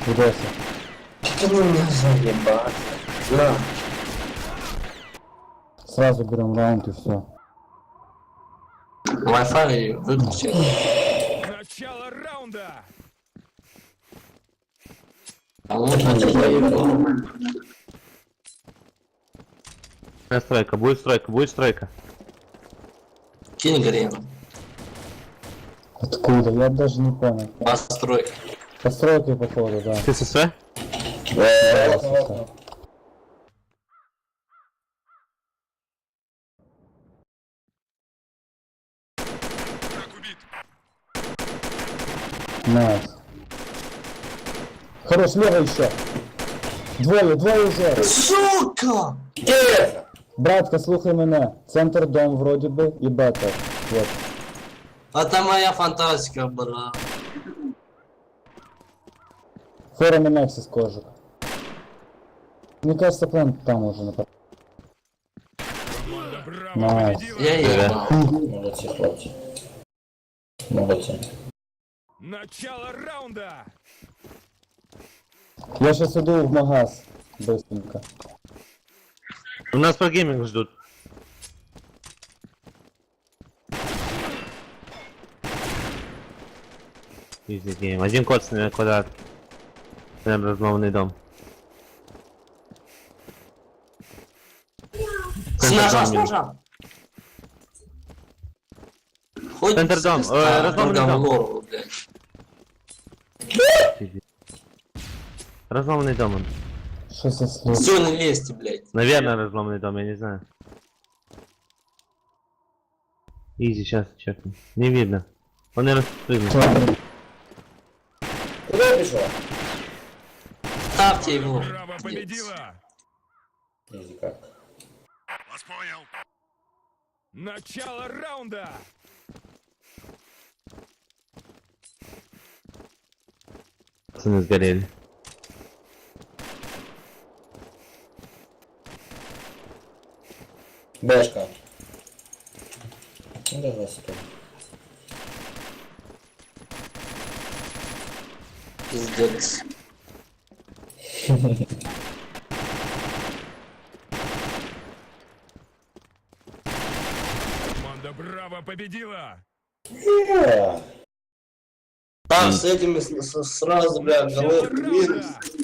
Видоси. Ты меня заебал. На. Сразу берем раунд и все. Wi-Fi выключи. Начало раунда! А можно не поехал. Стройка, будет стройка, будет стройка. Кинь грену. Откуда? Я даже не понял. Построй. Постройки походу, да. Ты СС? Да, слушай. Найс. Хорош, лево еще. Двоє вже. Сука! Где? Братка, слухай мене. Центр дом вроді би і бета. Вот. Это моя фантастика, бра. Фора на Мексі з кожик. Мне кажется, план там уже напад. Команда Браво Найс. победила! Я ебал. Молодці, хлопці. Молодці. Начало раунда! Я сейчас иду в магаз. Быстренько. У нас по гейминг ждут. Easy game. Один коцный на квадрат. Прям разломанный дом. С ножа, с ножа. Хоть Центр дом, разломанный дом. голову, блядь. Разломанный дом он. Что за след? Все на месте, блядь. Наверное, разломанный дом, я не знаю. Изи, сейчас чекну. Не видно. Он, наверное, спрыгнул. Куди пішов? Ставьте его. Браво победила! Ізі как. Вас понял! Начало раунда! Пацаны сгорели. Бешка. Ну давай сюди. Пиздец. Команда Браво победила! Там с этими сразу, бля, Начало головки минус. раунда!